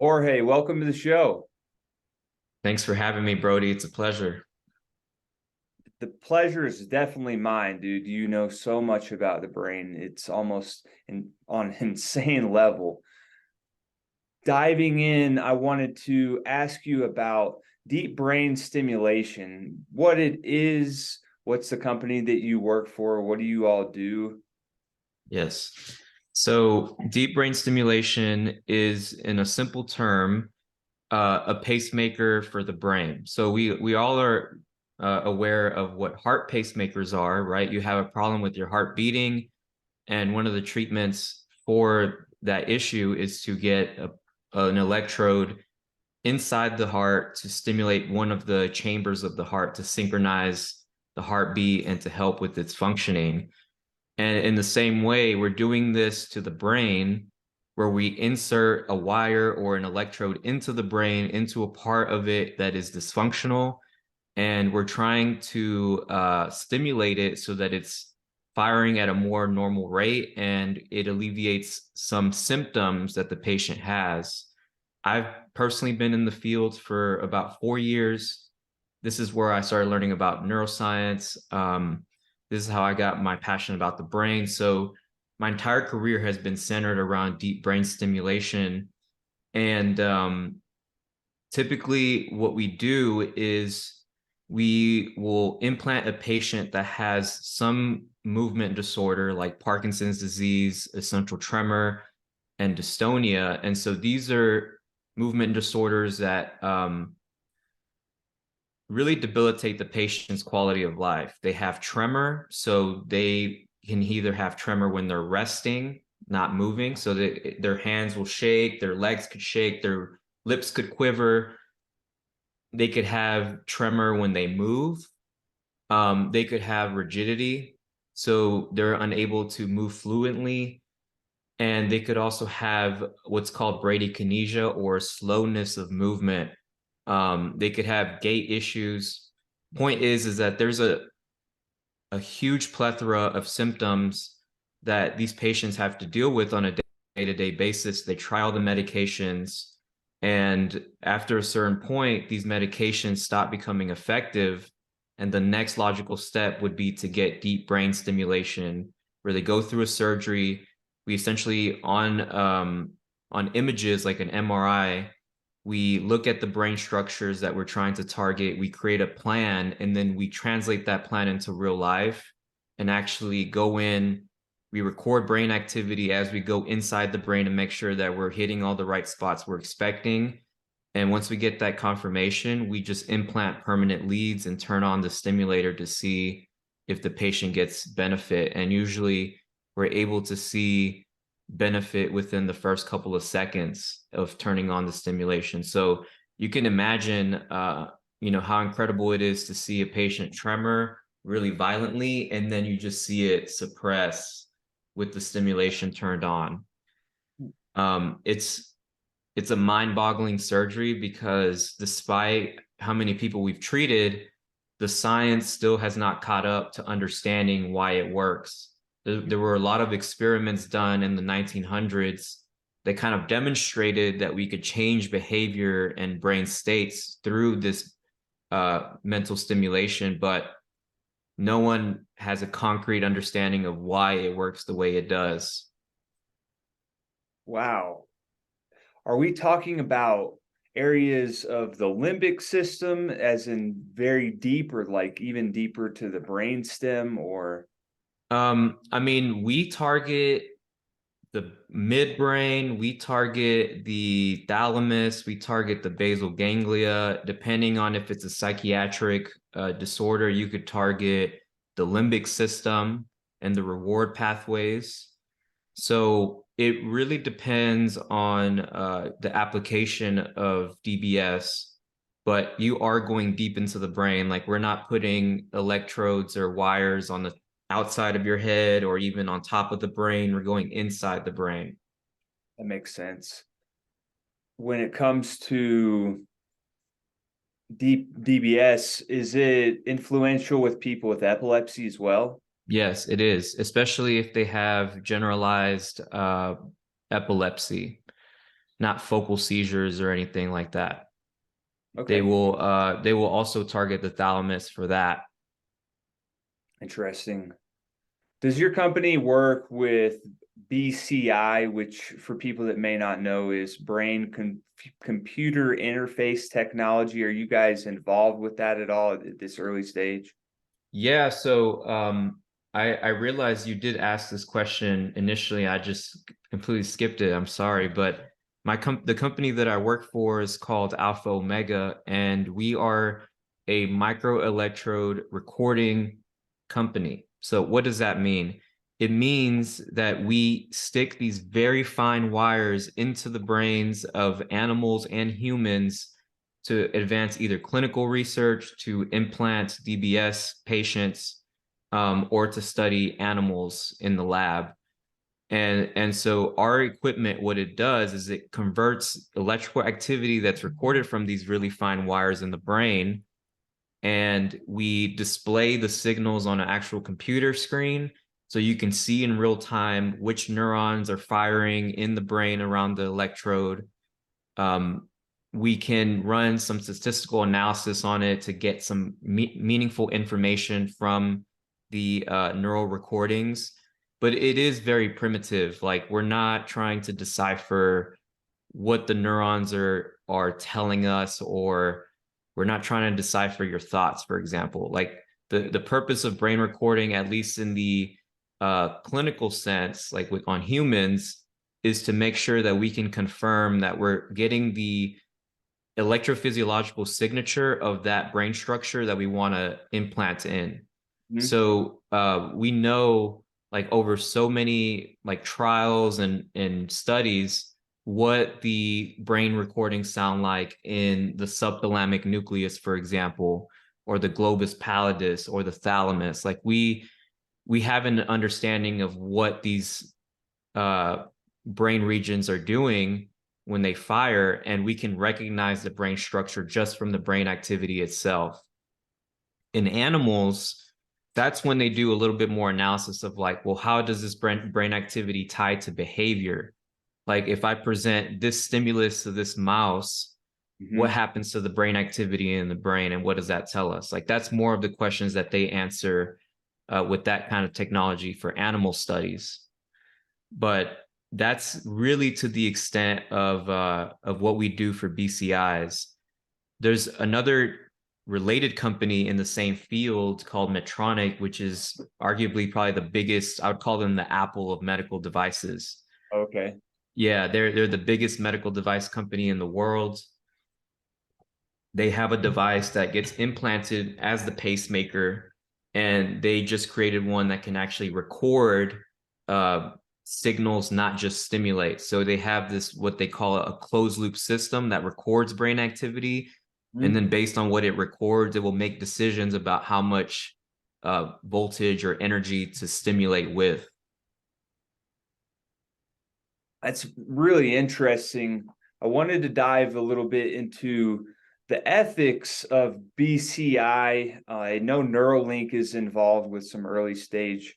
Jorge, welcome to the show. Thanks for having me, Brody. It's a pleasure. The pleasure is definitely mine, dude. You know so much about the brain. It's almost on an insane level. Diving in, I wanted to ask you about deep brain stimulation, what it is, what's the company that you work for, what do you all do? Yes. So, deep brain stimulation is, in a simple term, a pacemaker for the brain. So we all are aware of what heart pacemakers are, right? You have a problem with your heart beating, and one of the treatments for that issue is to get an electrode inside the heart to stimulate one of the chambers of the heart to synchronize the heartbeat and to help with its functioning. And in the same way, we're doing this to the brain where we insert a wire or an electrode into the brain, into a part of it that is dysfunctional. And we're trying to stimulate it so that it's firing at a more normal rate and it alleviates some symptoms that the patient has. I've personally been in the field for about 4 years. This is where I started learning about neuroscience. This is how I got my passion about the brain. So my entire career has been centered around deep brain stimulation. And typically, what we do is we will implant a patient that has some movement disorder like Parkinson's disease, essential tremor, and dystonia. And so these are movement disorders that really debilitate the patient's quality of life. They have tremor, so they can either have tremor when they're resting, not moving, so that their hands will shake, their legs could shake, their lips could quiver. They could have tremor when they move. They could have rigidity, so they're unable to move fluently. And they could also have what's called bradykinesia, or slowness of movement. They could have gait issues. Point is that there's a huge plethora of symptoms that these patients have to deal with on a day-to-day basis. They try all the medications, and after a certain point, these medications stop becoming effective. And the next logical step would be to get deep brain stimulation, where they go through a surgery. We essentially on images like an MRI, we look at the brain structures that we're trying to target, we create a plan, and then we translate that plan into real life and actually go in. We record brain activity as we go inside the brain and make sure that we're hitting all the right spots we're expecting. And once we get that confirmation, we just implant permanent leads and turn on the stimulator to see if the patient gets benefit. And usually we're able to see benefit within the first couple of seconds of turning on the stimulation. So you can imagine, how incredible it is to see a patient tremor really violently, and then you just see it suppress with the stimulation turned on. It's a mind-boggling surgery because despite how many people we've treated, the science still has not caught up to understanding why it works. There were a lot of experiments done in the 1900s that kind of demonstrated that we could change behavior and brain states through this mental stimulation, but no one has a concrete understanding of why it works the way it does. Wow. Are we talking about areas of the limbic system, as in very deep, or like even deeper to the brain stem, or? We target the midbrain, we target the thalamus, we target the basal ganglia. Depending on if it's a psychiatric disorder, you could target the limbic system and the reward pathways. So it really depends on the application of DBS, but you are going deep into the brain. Like, we're not putting electrodes or wires on the outside of your head or even on top of the brain. We're going inside the brain. That makes sense. When it comes to deep DBS, is it influential with people with epilepsy as well? Yes, it is, especially if they have generalized epilepsy. not focal seizures or anything like that. Okay, They will also target the thalamus for that. interesting. Does your company work with BCI, which for people that may not know is computer interface technology? Are you guys involved with that at all at this early stage? Yeah, so I realized you did ask this question initially. I just completely skipped it. I'm sorry, but the company that I work for is called Alpha Omega, and we are a microelectrode recording company. So what does that mean? It means that we stick these very fine wires into the brains of animals and humans to advance either clinical research, to implant DBS patients, or to study animals in the lab. And so our equipment, what it does is it converts electrical activity that's recorded from these really fine wires in the brain, and we display the signals on an actual computer screen, so you can see in real time which neurons are firing in the brain around the electrode. Um, we can run some statistical analysis on it to get some meaningful information from the neural recordings, but it is very primitive. Like, we're not trying to decipher what the neurons are telling us, or we're not trying to decipher your thoughts, for example. Like, the purpose of brain recording, at least in the clinical sense, like on humans, is to make sure that we can confirm that we're getting the electrophysiological signature of that brain structure that we want to implant in. Mhm. So we know, like, over so many like trials and studies, what the brain recordings sound like in the subthalamic nucleus, for example, or the globus pallidus or the thalamus. Like, we have an understanding of what these uh, brain regions are doing when they fire, and we can recognize the brain structure just from the brain activity itself. In animals, that's when they do a little bit more analysis of, like, well, how does this brain activity tie to behavior? Like, if I present this stimulus to this mouse, what Mhm. happens to the brain activity in the brain, and what does that tell us? Like, that's more of the questions that they answer with that kind of technology for animal studies. But that's really to the extent of what we do for BCIs. There's another related company in the same field called Medtronic, which is arguably probably the biggest. I would call them the Apple of medical devices. Okay. Yeah, they're the biggest medical device company in the world. They have a device that gets implanted as the pacemaker, and they just created one that can actually record uh, signals, not just stimulate. So they have this, what they call a closed loop system that records brain activity, and Mhm. then based on what it records, it will make decisions about how much voltage or energy to stimulate with. That's really interesting. I wanted to dive a little bit into the ethics of BCI. I know Neuralink is involved with some early stage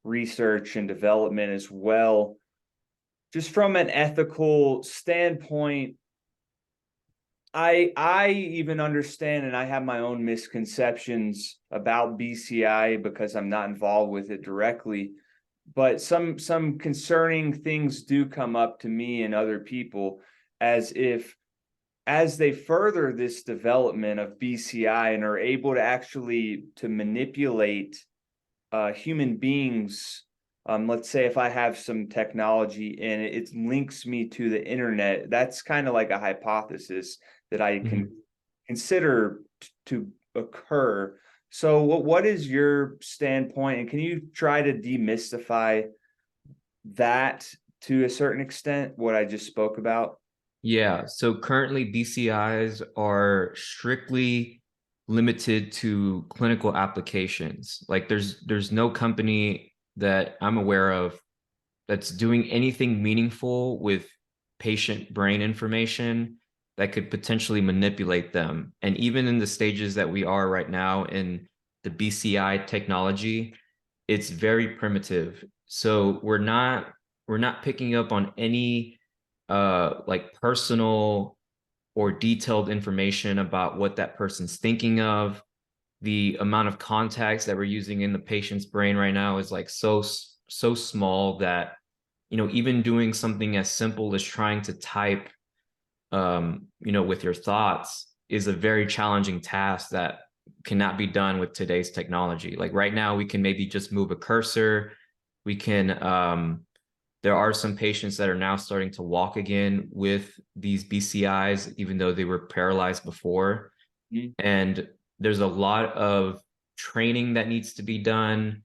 research and development as well. Just from an ethical standpoint, I even understand, and I have my own misconceptions about BCI because I'm not involved with it directly. But some concerning things do come up to me and other people, as if as they further this development of BCI and are able to actually to manipulate human beings. Let's say if I have some technology and it links me to the internet, that's kind of like a hypothesis that I can Mhm. consider to occur. So, what is your standpoint, and can you try to demystify that to a certain extent, what I just spoke about? Yeah, so currently BCIs are strictly limited to clinical applications. Like, there's no company that I'm aware of that's doing anything meaningful with patient brain information that could potentially manipulate them. And even in the stages that we are right now in the BCI technology, it's very primitive. So we're not picking up on any like personal or detailed information about what that person's thinking of. The amount of contacts that we're using in the patient's brain right now is like so small that, you know, even doing something as simple as trying to type, you know, with your thoughts is a very challenging task that cannot be done with today's technology. Like right now, we can maybe just move a cursor. We can, there are some patients that are now starting to walk again with these BCIs, even though they were paralyzed before. Mhm. And there's a lot of training that needs to be done.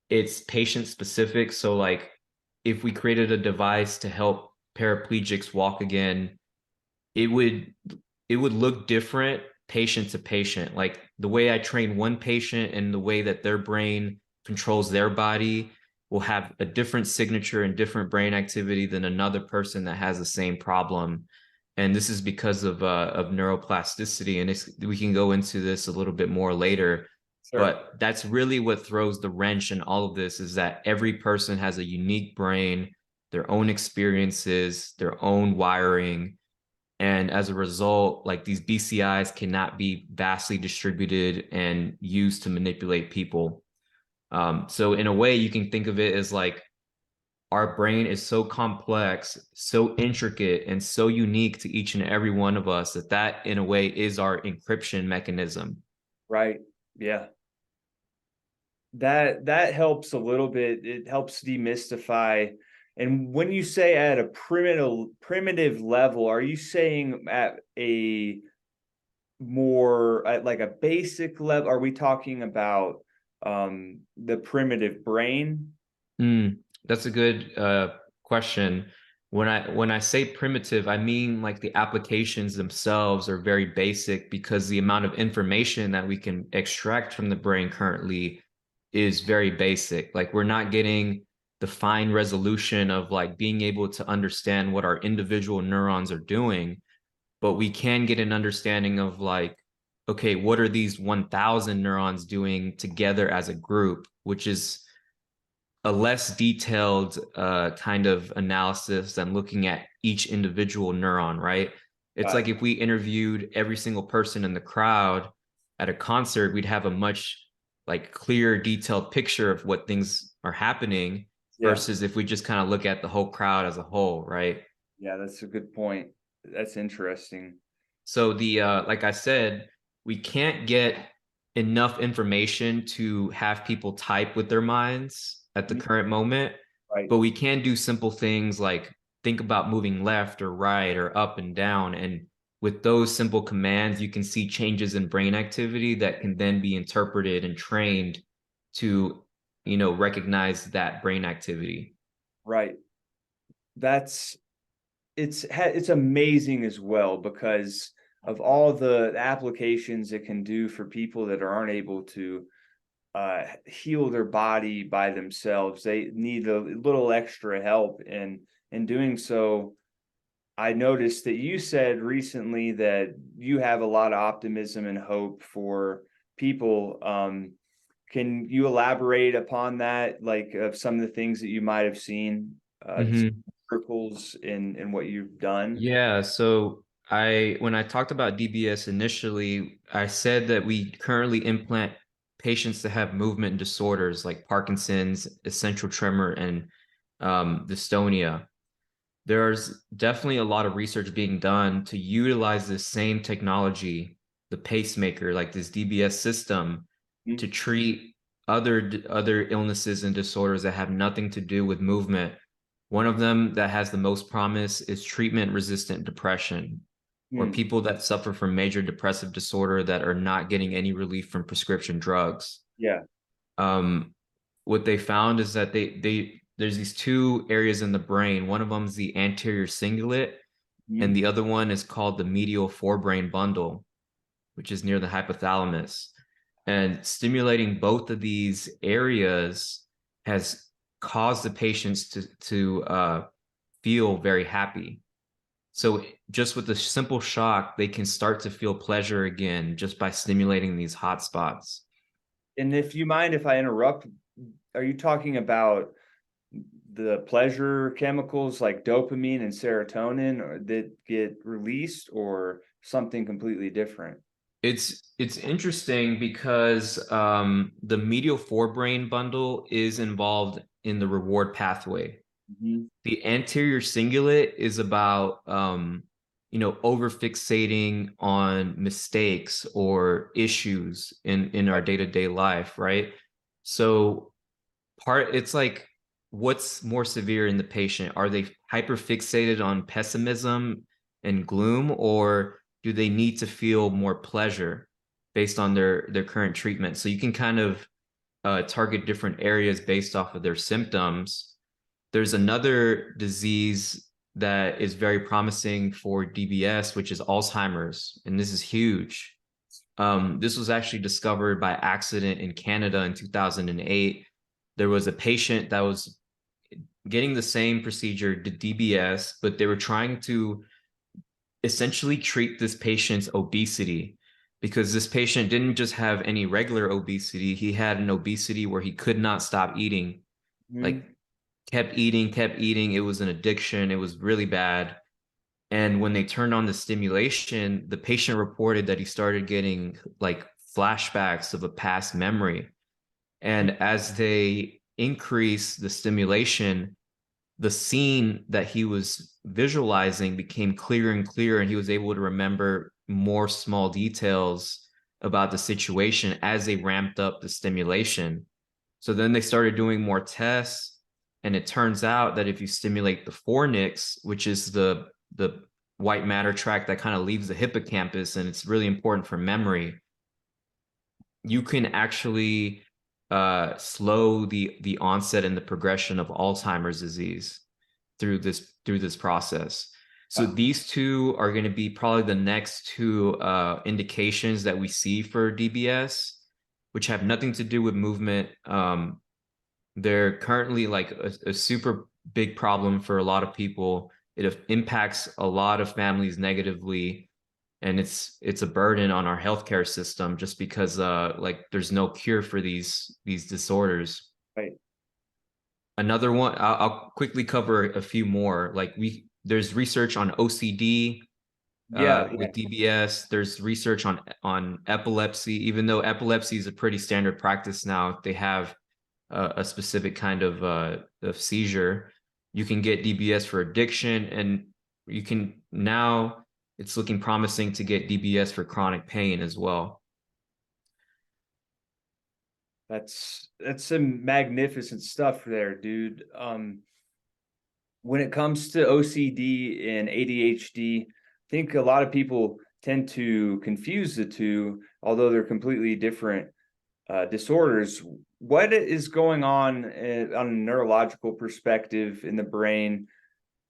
It's patient specific. So like if we created a device to help paraplegics walk again, it would look different patient to patient. Like the way I train one patient and the way that their brain controls their body will have a different signature and different brain activity than another person that has the same problem. And this is because of neuroplasticity. And we can go into this a little bit more later. Sure. But that's really what throws the wrench in all of this, is that every person has a unique brain, their own experiences, their own wiring. And as a result, like these BCIs cannot be vastly distributed and used to manipulate people. So in a way, you can think of it as like our brain is so complex, so intricate, and so unique to each and every one of us that in a way is our encryption mechanism. Right. Yeah. That helps a little bit. It helps demystify. And when you say at a primitive level, are you saying at a more at like a basic level? Are we talking about the primitive brain? That's a good question. When I say primitive, I mean like the applications themselves are very basic because the amount of information that we can extract from the brain currently is very basic. Like we're not getting the fine resolution of like being able to understand what our individual neurons are doing, but we can get an understanding of like, okay, what are these 1,000 neurons doing together as a group, which is a less detailed kind of analysis than looking at each individual neuron, right? It's Got like it. if we interviewed every single person in the crowd at a concert, we'd have a much like clear, detailed picture of what things are happening Yeah. versus if we just kind of look at the whole crowd as a whole, right? Yeah, that's a good point. That's interesting. So the like I said, we can't get enough information to have people type with their minds at the Mhm. current moment, Right. but we can do simple things like think about moving left or right or up and down. And with those simple commands, you can see changes in brain activity that can then be interpreted and trained to, you know, recognize that brain activity. Right. That's it's amazing as well because of all the applications it can do for people that aren't able to heal their body by themselves. They need a little extra help, and in doing so, I noticed that you said recently that you have a lot of optimism and hope for people. Can you elaborate upon that, like of some of the things that you might have seen, Mhm. circles in what you've done? Yeah, so when I talked about DBS initially, I said that we currently implant patients that have movement disorders like Parkinson's, essential tremor, and dystonia. There's definitely a lot of research being done to utilize this same technology, the pacemaker, like this DBS system, to Mhm. treat other illnesses and disorders that have nothing to do with movement. One of them that has the most promise is treatment-resistant depression, or Hmm. people that suffer from major depressive disorder that are not getting any relief from prescription drugs. Yeah. Um, what they found is that they there's these two areas in the brain. One of them is the anterior cingulate, and Mhm. the other one is called the medial forebrain bundle, which is near the hypothalamus. And stimulating both of these areas has caused the patients to feel very happy. So just with a simple shock, they can start to feel pleasure again just by stimulating these hot spots. And if you mind if I interrupt, are you talking about the pleasure chemicals like dopamine and serotonin that get released, or something completely different? It's interesting because the medial forebrain bundle is involved in the reward pathway. Mhm. The anterior cingulate is about over fixating on mistakes or issues in our day-to-day life, right? So it's like, what's more severe in the patient? Are they hyper fixated on pessimism and gloom, or do they need to feel more pleasure based on their current treatment? So you can kind of target different areas based off of their symptoms. There's another disease that is very promising for DBS, which is Alzheimer's, and this is huge. This was actually discovered by accident in Canada in 2008. There was a patient that was getting the same procedure, the DBS, but they were trying to essentially treat this patient's obesity, because this patient didn't just have any regular obesity. He had an obesity where he could not stop eating, like Mhm. kept eating, kept eating. It was an addiction. It was really bad. And when they turned on the stimulation, the patient reported that he started getting like flashbacks of a past memory. And as they increase the stimulation, the scene that he was visualizing became clearer and clearer, and he was able to remember more small details about the situation as they ramped up the stimulation. So then they started doing more tests, and it turns out that if you stimulate the fornix, which is the white matter tract that kind of leaves the hippocampus, and it's really important for memory, you can actually slow the onset and the progression of Alzheimer's disease through this process. So Wow. these two are going to be probably the next two indications that we see for DBS, which have nothing to do with movement. They're currently like a super big problem for a lot of people. It impacts a lot of families negatively, and it's a burden on our healthcare system just because like there's no cure for these disorders. Right. Another one, I'll quickly cover a few more. Like there's research on OCD Yeah, yeah. with DBS. There's research on epilepsy. Even though epilepsy is a pretty standard practice now, they have a specific kind of seizure. You can get DBS for addiction, and you can now, it's looking promising to get DBS for chronic pain as well. That's some magnificent stuff there, dude. When it comes to OCD and ADHD, I think a lot of people tend to confuse the two, although they're completely different disorders. What is going on a neurological perspective in the brain?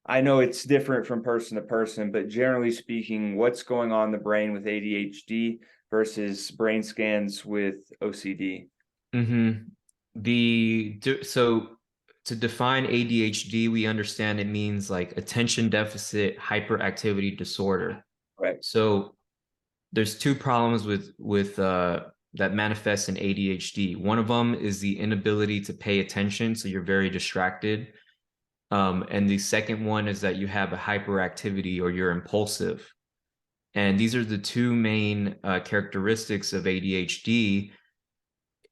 I know it's different from person to person, but generally speaking, what's going on in the brain with ADHD versus brain scans with OCD? Mm-hmm. So to define ADHD, we understand it means like attention deficit hyperactivity disorder. Right. So there's two problems with that manifests in ADHD. One of them is the inability to pay attention, so you're very distracted. And the second one is that you have a hyperactivity or you're impulsive. And these are the two main characteristics of ADHD.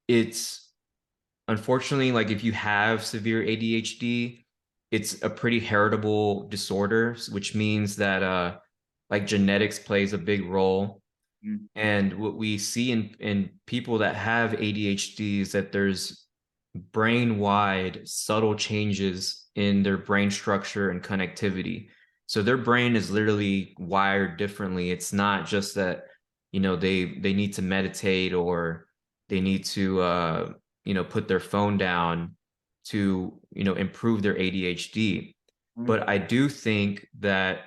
It's unfortunately, like if you have severe ADHD, it's a pretty heritable disorder, which means that like genetics plays a big role. Mm. And what we see in people that have ADHD is that there's brain-wide subtle changes in their brain structure and connectivity. So their brain is literally wired differently. It's not just that, they need to meditate or they need to put their phone down to, improve their ADHD. Mm. But I do think that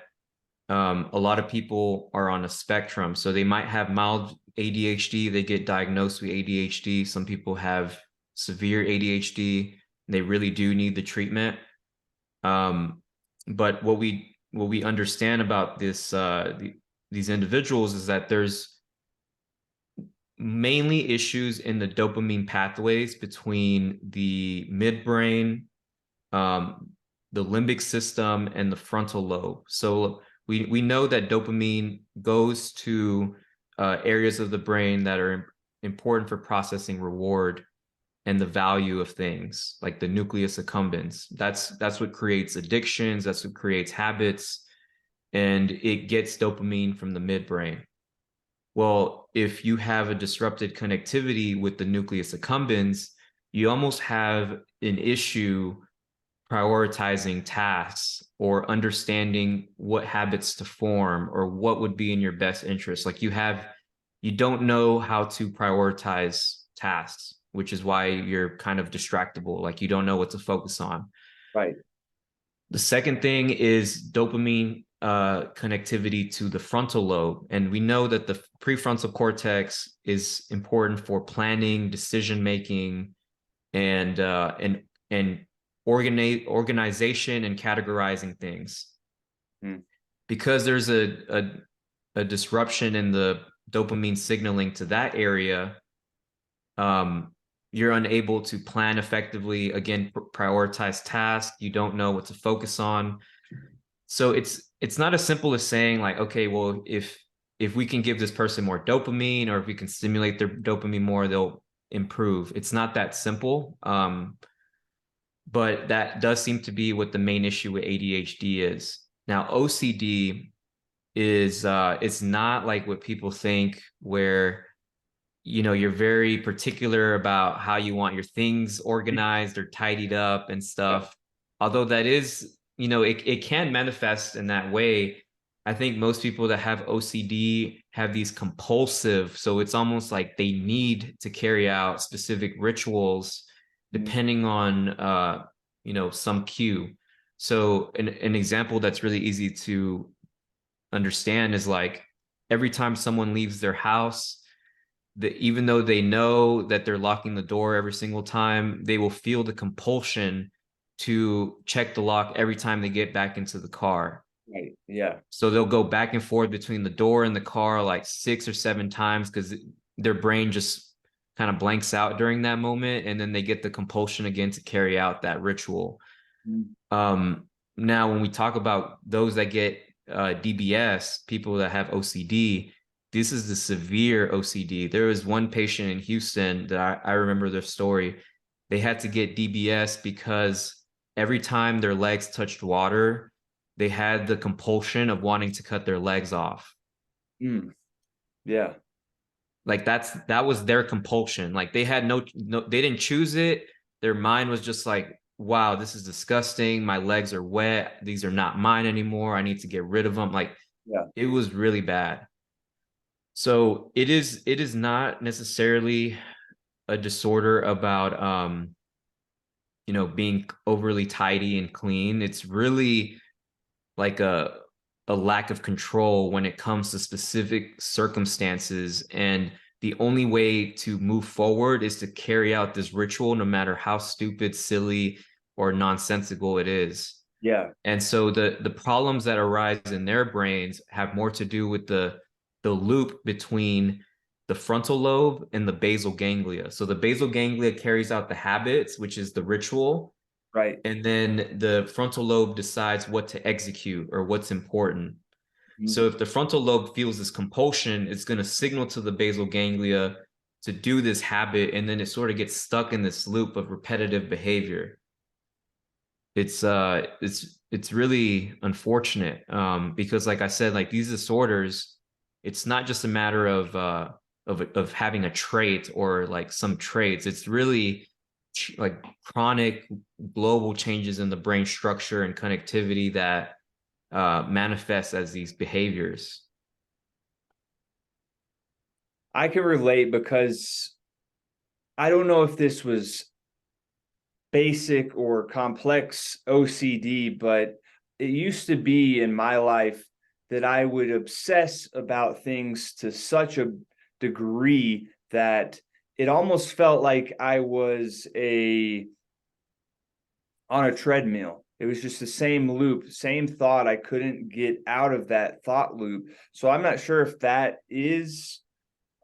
a lot of people are on a spectrum. So they might have mild ADHD, they get diagnosed with ADHD. Some people have severe ADHD, they really do need the treatment. But what we understand about these individuals is that there's mainly issues in the dopamine pathways between the midbrain the limbic system, and the frontal lobe. So we know that dopamine goes to areas of the brain that are important for processing reward and the value of things, like the nucleus accumbens. That's what creates addictions. That's what creates habits, and it gets dopamine from the midbrain. Well, if you have a disrupted connectivity with the nucleus accumbens, you almost have an issue prioritizing tasks or understanding what habits to form or what would be in your best interest. Like you don't know how to prioritize tasks, which is why you're kind of distractible. Like you don't know what to focus on. Right. The second thing is dopamine connectivity to the frontal lobe. And we know that the prefrontal cortex is important for planning, decision making, and organization and categorizing things. Because there's a disruption in the dopamine signaling to that area, you're unable to plan effectively, again, prioritize tasks. You don't know what to focus on. So it's not as simple as saying like, okay, well, if we can give this person more dopamine, or if we can stimulate their dopamine more, they'll improve. It's not that simple. But that does seem to be what the main issue with ADHD is. Now, OCD is it's not like what people think, where you're very particular about how you want your things organized or tidied up and stuff. Although that is, it can manifest in that way. I think most people that have OCD have these compulsive, so it's almost like they need to carry out specific rituals depending on some cue. So an example that's really easy to understand is like every time someone leaves their house, even though they know that they're locking the door every single time, they will feel the compulsion to check the lock every time they get back into the car. Right. Yeah. So they'll go back and forth between the door and the car like 6 or 7 times because their brain just kind of blanks out during that moment, and then they get the compulsion again to carry out that ritual. Now, when we talk about those that get DBS, people that have OCD, this is the severe OCD. There was one patient in Houston that I remember their story. They had to get DBS because every time their legs touched water, they had the compulsion of wanting to cut their legs off. Yeah. Like that was their compulsion. Like they had no, they didn't choose it. Their mind was just like, wow, this is disgusting. My legs are wet. These are not mine anymore. I need to get rid of them. Like, it was really bad. So it is not necessarily a disorder about being overly tidy and clean. It's really like a lack of control when it comes to specific circumstances, and the only way to move forward is to carry out this ritual no matter how stupid, silly, or nonsensical it is. Yeah. And so the problems that arise in their brains have more to do with the loop between the frontal lobe and the basal ganglia. So the basal ganglia carries out the habits, which is the ritual. Right. And then the frontal lobe decides what to execute or what's important. So if the frontal lobe feels this compulsion, it's going to signal to the basal ganglia to do this habit, and then it sort of gets stuck in this loop of repetitive behavior. It's really unfortunate, because like I said, like these disorders, it's not just a matter of having a trait or like some traits. It's really like chronic global changes in the brain structure and connectivity that manifests as these behaviors. I can relate because I don't know if this was basic or complex OCD, but it used to be in my life that I would obsess about things to such a degree that it almost felt like I was on a treadmill. It was just the same loop, same thought. I couldn't get out of that thought loop. So I'm not sure if that is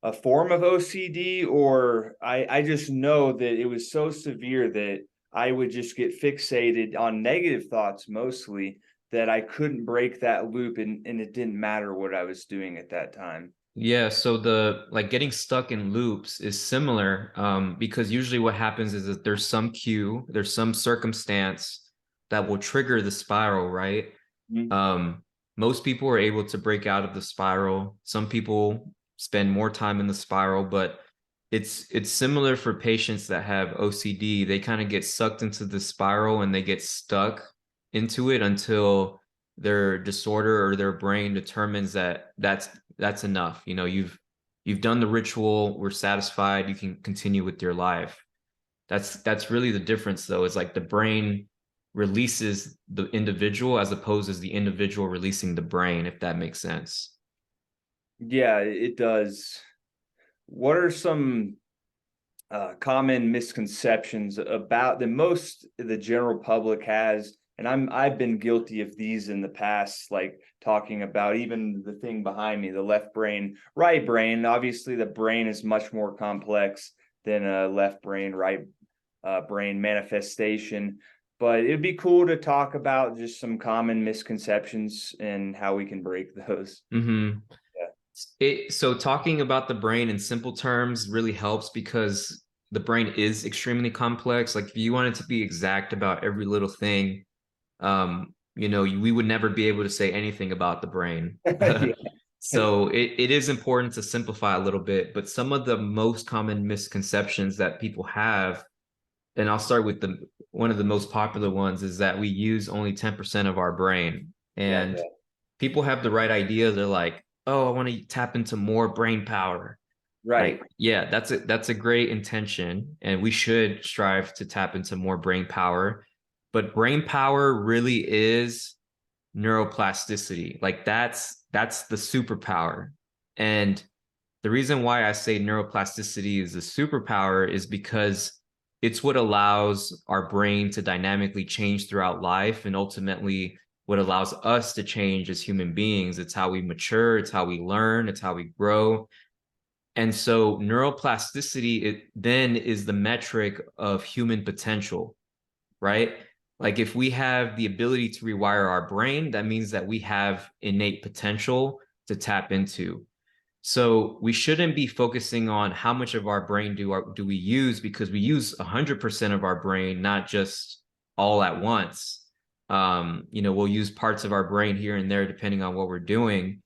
a form of OCD, or I just know that it was so severe that I would just get fixated on negative thoughts mostly, that I couldn't break that loop, and it didn't matter what I was doing at that time. Yeah, so the like getting stuck in loops is similar, because usually what happens is that there's some cue, there's some circumstance that will trigger the spiral, right? Mhm. Um, Most people are able to break out of the spiral. Some people spend more time in the spiral, but it's similar for patients that have OCD. They kind of get sucked into the spiral and they get stuck into it until their disorder or their brain determines that that's enough. You know, you've done the ritual, we're satisfied, you can continue with your life. That's really the difference though, is like the brain releases the individual as opposed as the individual releasing the brain, if that makes sense. Yeah, it does. What are some common misconceptions about the most the general public has? And I've been guilty of these in the past, like talking about even the thing behind me, the left brain, right brain. Obviously, the brain is much more complex than a left brain, right brain manifestation. But it'd be cool to talk about just some common misconceptions and how we can break those. Mm-hmm. Yeah. So talking about the brain in simple terms really helps because the brain is extremely complex. Like if you wanted to be exact about every little thing, we would never be able to say anything about the brain. Yeah. So it is important to simplify a little bit, but some of the most common misconceptions that people have, and I'll start with the one of the most popular ones, is that we use only 10% of our brain. Yeah. And people have the right idea. They're like, oh, I want to tap into more brain power. Right. Like, yeah, that's a great intention, and we should strive to tap into more brain power. But brain power really is neuroplasticity. Like that's the superpower. And the reason why I say neuroplasticity is a superpower is because it's what allows our brain to dynamically change throughout life, and ultimately what allows us to change as human beings. It's how we mature, it's how we learn, it's how we grow. And so neuroplasticity, it then is the metric of human potential, right? Like if we have the ability to rewire our brain, that means that we have innate potential to tap into. So we shouldn't be focusing on how much of our brain do we use, because we use 100% of our brain, not just all at once. We'll use parts of our brain here and there depending on what we're doing.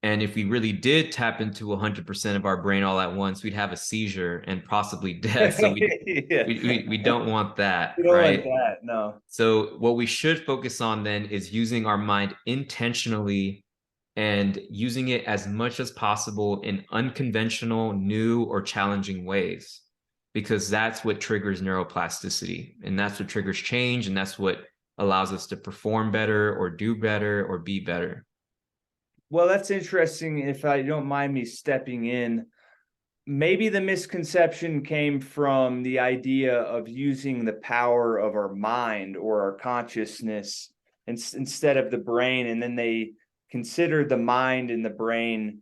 And if we really did tap into 100% of our brain all at once, we'd have a seizure and possibly death. So Yeah. we don't want that, You don't want right? that, no. So what we should focus on then is using our mind intentionally and using it as much as possible in unconventional, new, or challenging ways, because that's what triggers neuroplasticity, and that's what triggers change, and that's what allows us to perform better or do better or be better. Well, that's interesting. If I don't mind me stepping in, maybe the misconception came from the idea of using the power of our mind or our consciousness instead of the brain. And then they considered the mind and the brain.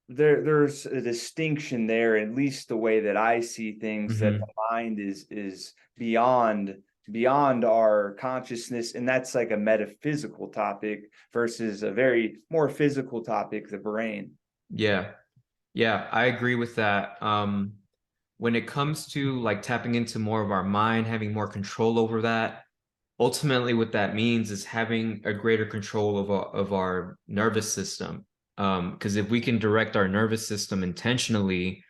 There's a distinction there, at least the way that I see things, that the Mm-hmm. mind is beyond our consciousness, and that's like a metaphysical topic versus a very more physical topic, the brain. Yeah. Yeah, I agree with that. When it comes to like tapping into more of our mind, having more control over that, ultimately what that means is having a greater control of our nervous system. Because if we can direct our nervous system intentionally,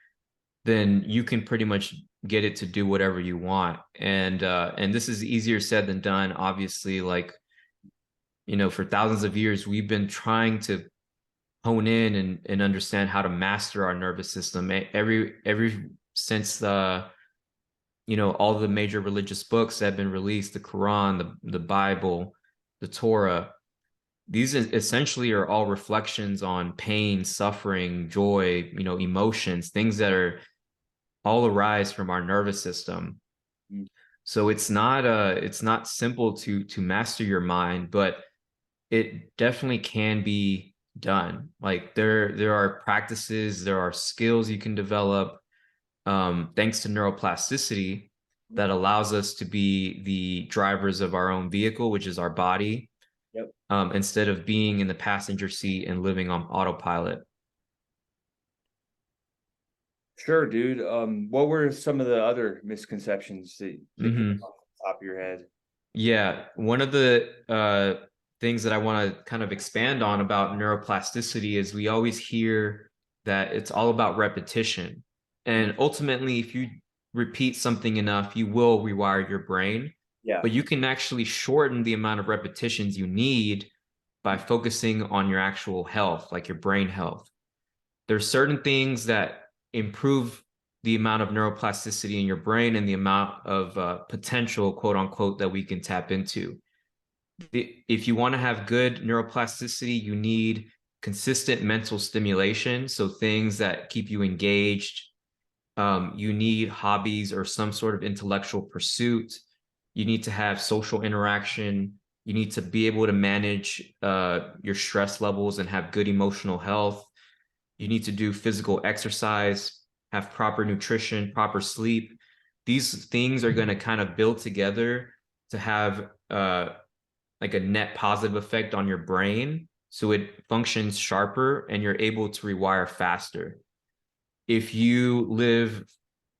then you can pretty much get it to do whatever you want. And this is easier said than done. Obviously, like, for thousands of years, we've been trying to hone in and understand how to master our nervous system. Every since all the major religious books that have been released, the Quran, the Bible, the Torah, these essentially are all reflections on pain, suffering, joy, emotions, things that are all arise from our nervous system. Mm. So it's not simple to master your mind, but it definitely can be done. Like there are practices, there are skills you can develop, thanks to neuroplasticity. that allows us to be the drivers of our own vehicle, which is our body, Yep. instead of being in the passenger seat and living on autopilot. Sure, dude. What were some of the other misconceptions that came Mm-hmm. off the top of your head? Yeah, one of the things that I want to kind of expand on about neuroplasticity is we always hear that it's all about repetition. And ultimately, if you repeat something enough, you will rewire your brain. Yeah. But you can actually shorten the amount of repetitions you need by focusing on your actual health, like your brain health. There's certain things that improve the amount of neuroplasticity in your brain and the amount of potential, quote unquote, that we can tap into. If you want to have good neuroplasticity, you need consistent mental stimulation. So things that keep you engaged. You need hobbies or some sort of intellectual pursuit. You need to have social interaction. You need to be able to manage your stress levels and have good emotional health. You need to do physical exercise, have proper nutrition, proper sleep. These things are going to kind of build together to have like a net positive effect on your brain. So it functions sharper and you're able to rewire faster. If you live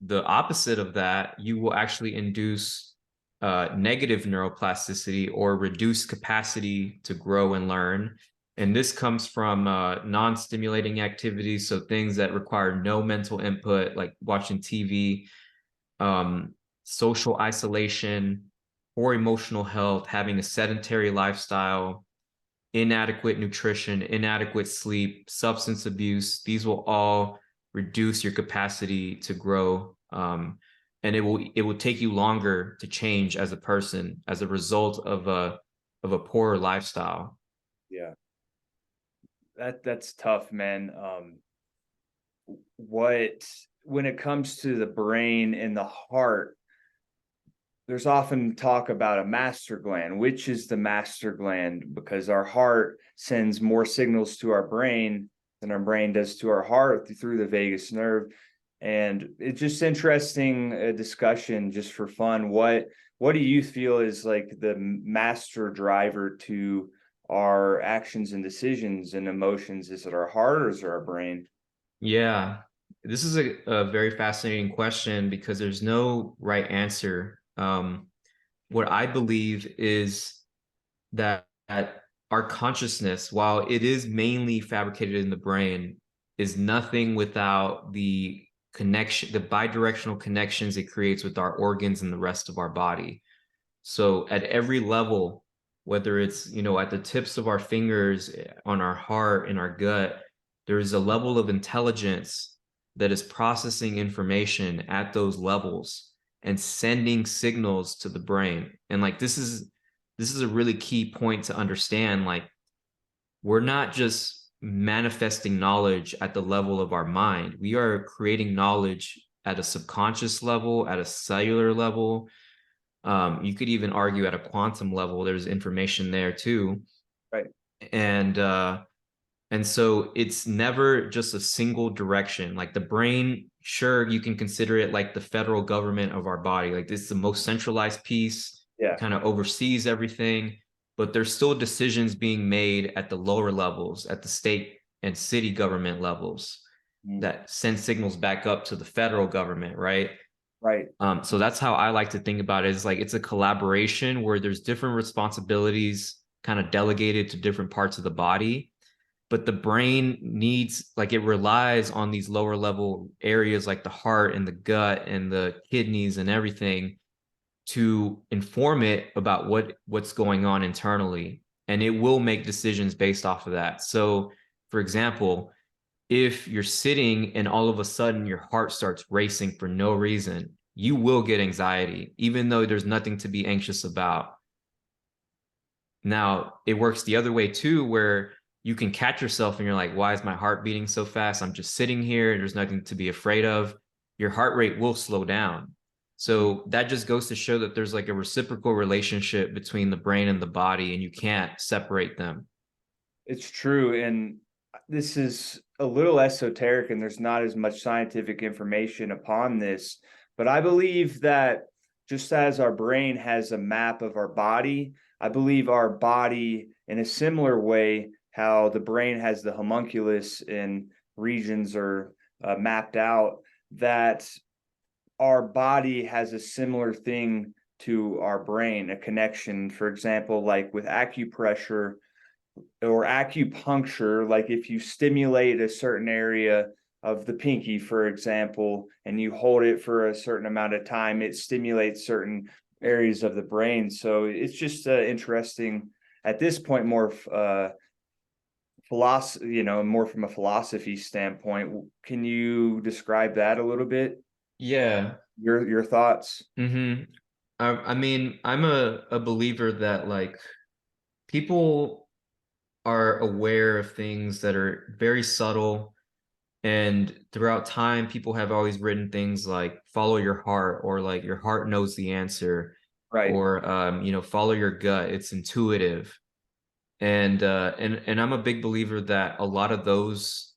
the opposite of that, you will actually induce negative neuroplasticity or reduced capacity to grow and learn. And this comes from non-stimulating activities, so things that require no mental input, like watching TV, um, social isolation, poor emotional health, having a sedentary lifestyle, inadequate nutrition, inadequate sleep, substance abuse. These will all reduce your capacity to grow. And it will take you longer to change as a person as a result of a poorer lifestyle. Yeah. That's tough, man. What when it comes to the brain and the heart, there's often talk about a master gland. Which is the master gland? Because our heart sends more signals to our brain than our brain does to our heart through the vagus nerve. And it's just interesting discussion just for fun. What do you feel is like the master driver to our actions and decisions and emotions? Is it our heart or is it our brain? Yeah, this is a very fascinating question because there's no right answer. What I believe is that our consciousness, while it is mainly fabricated in the brain, is nothing without the connection, the bidirectional connections it creates with our organs and the rest of our body. So at every level, whether it's, at the tips of our fingers, on our heart, in our gut, there is a level of intelligence that is processing information at those levels and sending signals to the brain. And like this is a really key point to understand. Like, we're not just manifesting knowledge at the level of our mind. We are creating knowledge at a subconscious level, at a cellular level. You could even argue at a quantum level, there's information there too. Right. And so it's never just a single direction. Like the brain, sure, you can consider it like the federal government of our body. Like this is the most centralized piece. It Yeah. kind of oversees everything, but there's still decisions being made at the lower levels, at the state and city government levels Mm. that send signals back up to the federal government, right? Right. So that's how I like to think about it. Is like it's a collaboration where there's different responsibilities kind of delegated to different parts of the body, but the brain needs, like, it relies on these lower level areas like the heart and the gut and the kidneys and everything to inform it about what's going on internally, and it will make decisions based off of that. So for example, if you're sitting and all of a sudden your heart starts racing for no reason, you will get anxiety even though there's nothing to be anxious about. Now, it works the other way too, where you can catch yourself and you're like, why is my heart beating so fast? I'm just sitting here. There's nothing to be afraid of. Your heart rate will slow down. So that just goes to show that there's like a reciprocal relationship between the brain and the body, and you can't separate them. It's true. And this is a little esoteric and there's not as much scientific information upon this, but I believe that just as our brain has a map of our body, I believe our body, in a similar way, how the brain has the homunculus and regions are mapped out, that our body has a similar thing to our brain, a connection. For example, like with acupressure or acupuncture, like if you stimulate a certain area of the pinky, for example, and you hold it for a certain amount of time, it stimulates certain areas of the brain. So it's just interesting at this point, more philosophy, more from a philosophy standpoint. Can you describe that a little bit? Yeah. Your thoughts? I mean, I'm a believer that like people are aware of things that are very subtle. And throughout time, people have always written things like follow your heart, or like your heart knows the answer, Right. or follow your gut. It's intuitive. And I'm a big believer that a lot of those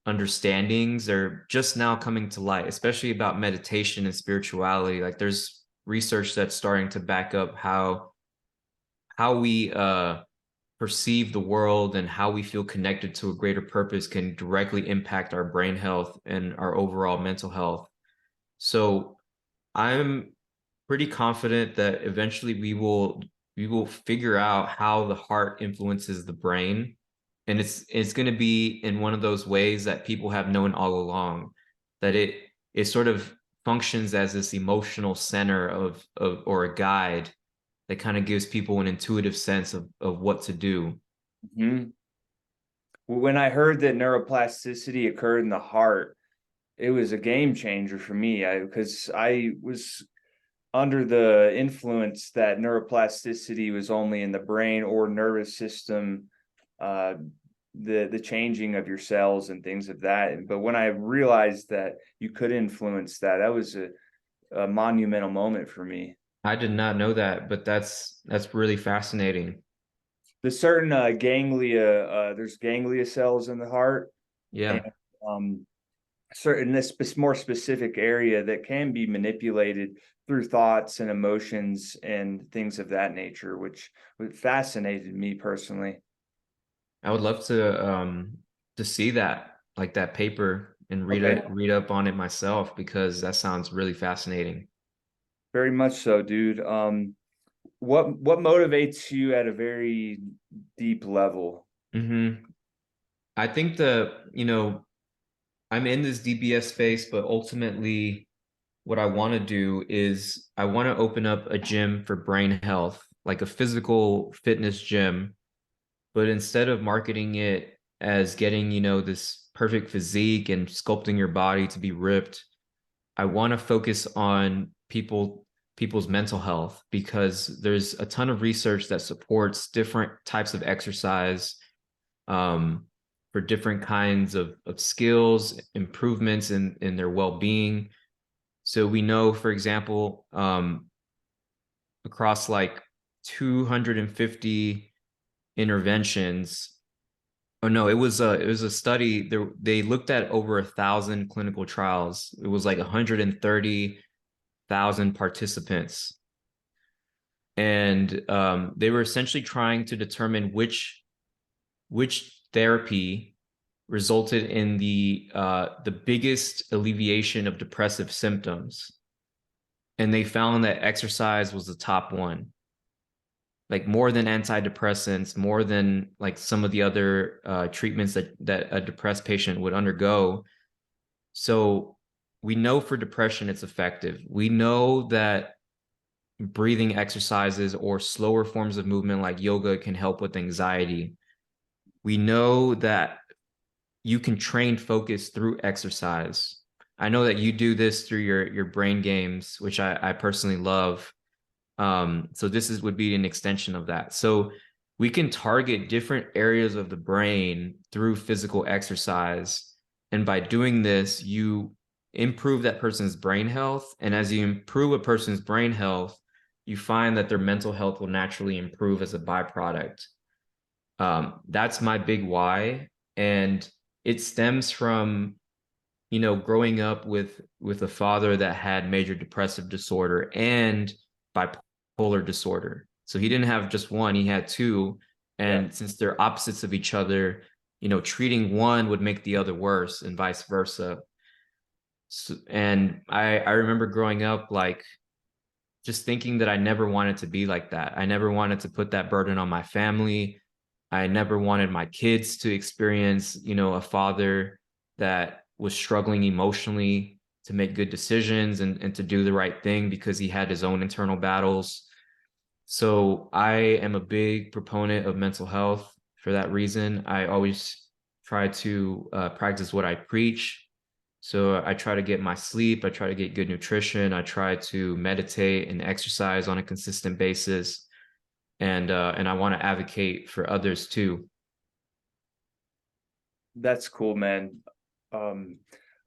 understandings are just now coming to light, especially about meditation and spirituality. Like there's research that's starting to back up how we perceive the world and how we feel connected to a greater purpose can directly impact our brain health and our overall mental health. So I'm pretty confident that eventually we will figure out how the heart influences the brain, and it's going to be in one of those ways that people have known all along, that it sort of functions as this emotional center of or a guide that kind of gives people an intuitive sense of what to do. Mm-hmm. When I heard that neuroplasticity occurred in the heart, it was a game changer for me, because I was under the influence that neuroplasticity was only in the brain or nervous system, uh, the changing of your cells and things of that. But when I realized that you could influence that, that was a monumental moment for me. I did not know that, but that's really fascinating. The certain ganglia, there's ganglia cells in the heart, and Yeah. certain this more specific area that can be manipulated through thoughts and emotions and things of that nature, which fascinated me personally. I would love to see that, like that paper, and Okay. read up on it myself, because that sounds really fascinating. Very much so, dude. What motivates you at a very deep level? hmm I think I'm in this DBS space, but ultimately what I want to do is I want to open up a gym for brain health, like a physical fitness gym, but instead of marketing it as getting, this perfect physique and sculpting your body to be ripped, I want to focus on people's mental health, because there's a ton of research that supports different types of exercise, um, for different kinds of skills, improvements in their well-being. So we know, for example, across like 250 interventions. Oh no, it was a study. They looked at over 1,000 clinical trials. It was like 130,000 participants, and they were essentially trying to determine which therapy resulted in the biggest alleviation of depressive symptoms, and they found that exercise was the top one, like more than antidepressants, more than like some of the other treatments that a depressed patient would undergo. So we know for depression it's effective. We know that breathing exercises or slower forms of movement like yoga can help with anxiety. We know that you can train focus through exercise. I know that you do this through your brain games, which I personally love. So this would be an extension of that. So we can target different areas of the brain through physical exercise. And by doing this, you improve that person's brain health. And as you improve a person's brain health, you find that their mental health will naturally improve as a byproduct. That's my big why. And it stems from, growing up with a father that had major depressive disorder, and bipolar disorder. So he didn't have just one, he had two. Yeah. And since they're opposites of each other, treating one would make the other worse and vice versa. So, and I remember growing up, like, just thinking that I never wanted to be like that. I never wanted to put that burden on my family. I never wanted my kids to experience, a father that was struggling emotionally to make good decisions and to do the right thing because he had his own internal battles. So I am a big proponent of mental health for that reason. I always try to practice what I preach. So I try to get my sleep. I try to get good nutrition. I try to meditate and exercise on a consistent basis. And I want to advocate for others too. That's cool, man.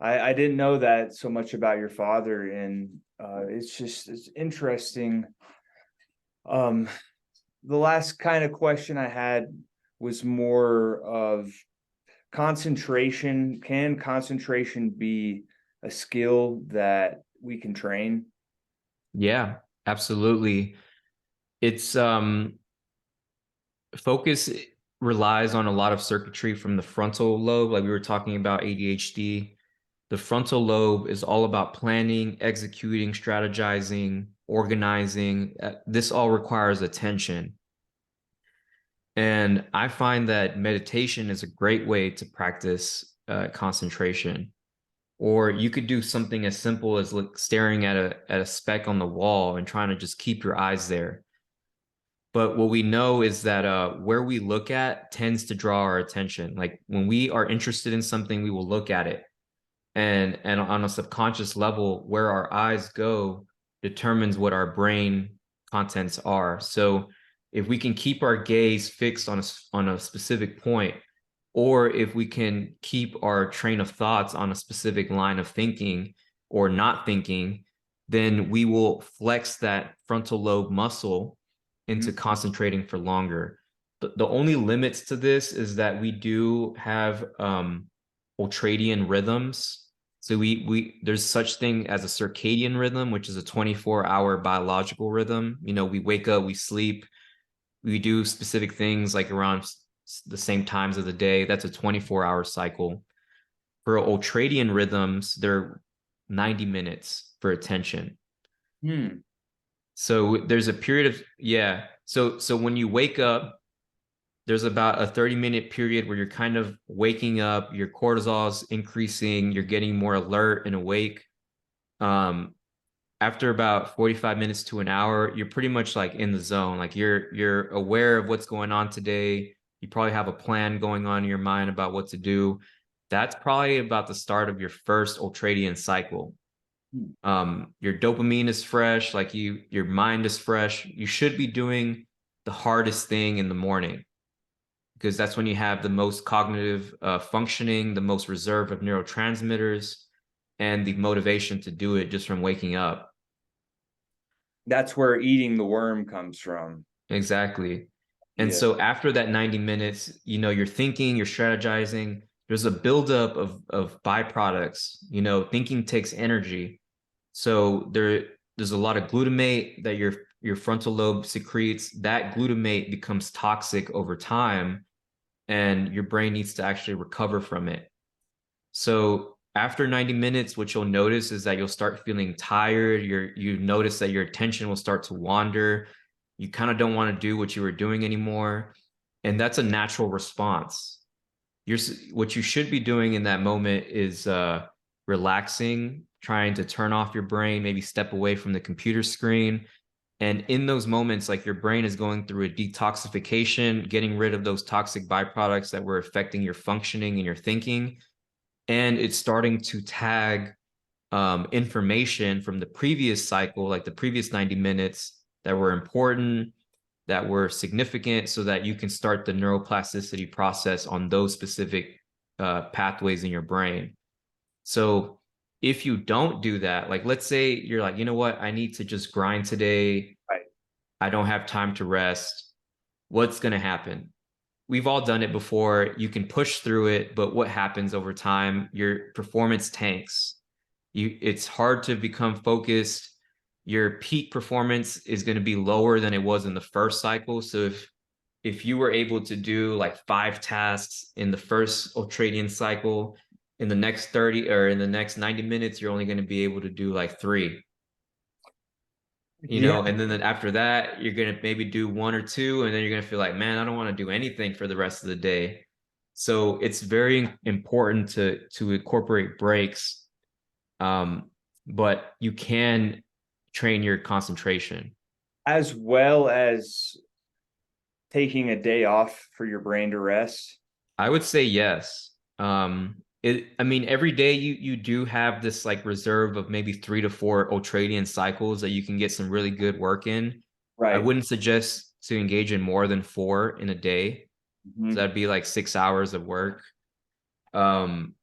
I didn't know that so much about your father, and it's interesting. The last kind of question I had was more of concentration. Can concentration be a skill that we can train? Yeah, absolutely. It's focus relies on a lot of circuitry from the frontal lobe, like we were talking about ADHD. The frontal lobe is all about planning, executing, strategizing, organizing. This all requires attention. And I find that meditation is a great way to practice concentration. Or you could do something as simple as staring at a speck on the wall and trying to just keep your eyes there. But what we know is that where we look at tends to draw our attention. Like when we are interested in something, we will look at it. And on a subconscious level, where our eyes go determines what our brain contents are. So if we can keep our gaze fixed on a specific point, or if we can keep our train of thoughts on a specific line of thinking or not thinking, then we will flex that frontal lobe muscle into concentrating for longer. The only limits to this is that we do have ultradian rhythms. So we there's such thing as a circadian rhythm, which is a 24-hour biological rhythm. We wake up, we sleep, we do specific things like around the same times of the day. That's a 24-hour cycle. For ultradian rhythms, they're 90 minutes for attention. Hmm. So there's a period of, yeah. So when you wake up, there's about a 30-minute period where you're kind of waking up, your cortisol's increasing, you're getting more alert and awake. After about 45 minutes to an hour, you're pretty much like in the zone. Like you're aware of what's going on today. You probably have a plan going on in your mind about what to do. That's probably about the start of your first ultradian cycle. Your dopamine is fresh, like your mind is fresh. You should be doing the hardest thing in the morning because that's when you have the most cognitive functioning, the most reserve of neurotransmitters, and the motivation to do it just from waking up. That's where eating the worm comes from. Exactly. And Yeah. so after that 90 minutes, you're thinking, you're strategizing, there's a buildup of byproducts. Thinking takes energy. So there's a lot of glutamate that your frontal lobe secretes. That glutamate becomes toxic over time, and your brain needs to actually recover from it. So after 90 minutes, what you'll notice is that you'll start feeling tired. You notice that your attention will start to wander. You kind of don't want to do what you were doing anymore. And that's a natural response. What you should be doing in that moment is relaxing, trying to turn off your brain, maybe step away from the computer screen. And in those moments, like your brain is going through a detoxification, getting rid of those toxic byproducts that were affecting your functioning and your thinking. And it's starting to tag information from the previous cycle, like the previous 90 minutes that were important, that were significant, so that you can start the neuroplasticity process on those specific pathways in your brain. So if you don't do that, like let's say you're like, you know what, I need to just grind today. Right. I don't have time to rest. What's going to happen? We've all done it before. You can push through it, but what happens over time? Your performance tanks. It's hard to become focused. your peak performance is going to be lower than it was in the first cycle. So if you were able to do like 5 tasks in the first ultradian cycle, in the next 30 or in the next 90 minutes, you're only going to be able to do like 3, Yeah. and then after that, you're going to maybe do 1 or 2, and then you're going to feel like, man, I don't want to do anything for the rest of the day. So it's very important to incorporate breaks, but you can train your concentration. As well as taking a day off for your brain to rest. I would say yes. I mean, every day you do have this like reserve of maybe 3 to 4 ultradian cycles that you can get some really good work in. I Right. wouldn't suggest to engage in more than 4 in a day. So Mhm. that'd be like 6 hours of work. But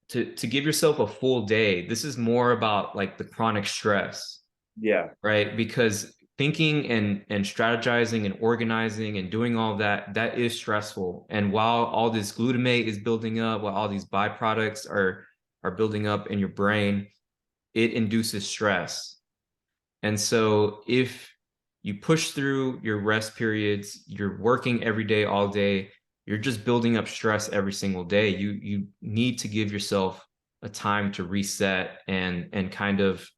to give yourself a full day, this is more about like the chronic stress, Yeah. right? Because thinking and strategizing and organizing and doing all that is stressful. And while all this glutamate is building up, while all these byproducts are building up in your brain, it induces stress. And so if you push through your rest periods, you're working every day, all day, you're just building up stress every single day. You need to give yourself a time to reset and kind of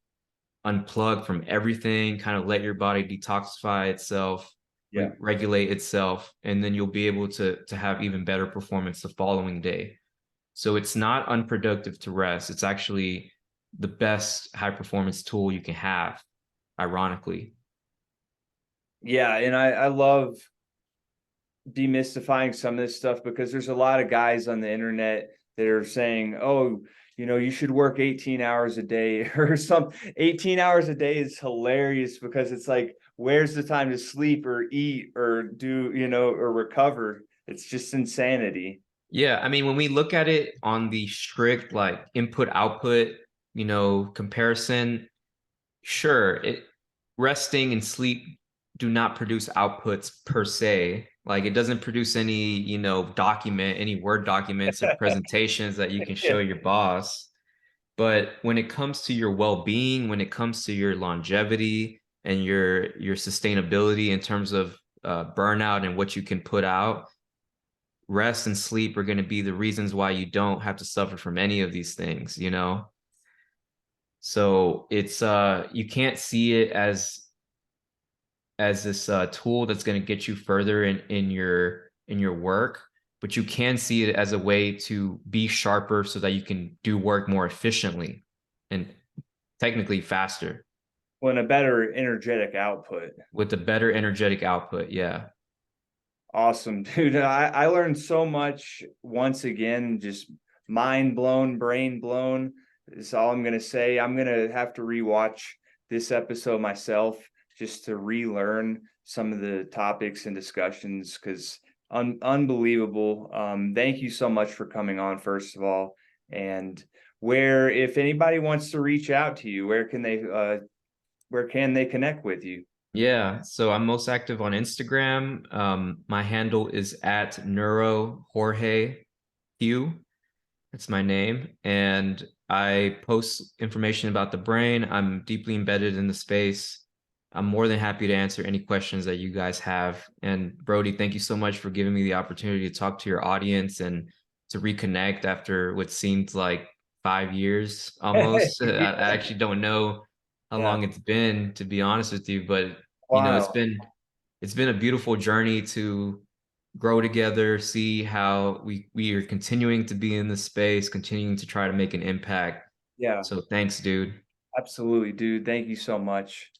unplug from everything, kind of let your body detoxify itself, Yeah. regulate itself, and then you'll be able to have even better performance the following day. So it's not unproductive to rest. It's actually the best high performance tool you can have, ironically. Yeah. And I love demystifying some of this stuff because there's a lot of guys on the internet that are saying, oh, you should work 18 hours a day or some 18 hours a day is hilarious because it's like, where's the time to sleep or eat or do, or recover? It's just insanity. Yeah, I mean, when we look at it on the strict like input output, comparison, sure, resting and sleep do not produce outputs per se. Like it doesn't produce any, any Word documents or presentations that you can show Yeah. your boss. But when it comes to your well-being, when it comes to your longevity and your sustainability in terms of burnout and what you can put out, rest and sleep are going to be the reasons why you don't have to suffer from any of these things. So it's you can't see it as this tool that's going to get you further in your work, but you can see it as a way to be sharper so that you can do work more efficiently and technically faster When a better energetic output. with a better energetic output. Yeah. Awesome, dude. I learned so much once again, just mind blown, brain blown. Is all I'm gonna say. I'm gonna have to rewatch this episode myself just to relearn some of the topics and discussions because unbelievable. Thank you so much for coming on, first of all. And if anybody wants to reach out to you, where can they connect with you? Yeah. So I'm most active on Instagram. My handle is at Neuro Jorge Q. That's my name. And I post information about the brain. I'm deeply embedded in the space. I'm more than happy to answer any questions that you guys have. And Brody, thank you so much for giving me the opportunity to talk to your audience and to reconnect after what seemed like 5 years almost. I actually don't know how Yeah. long it's been, to be honest with you, but it's Wow. been a beautiful journey to grow together, see how we are continuing to be in this space, continuing to try to make an impact. Yeah. So thanks, dude. Absolutely, dude. Thank you so much.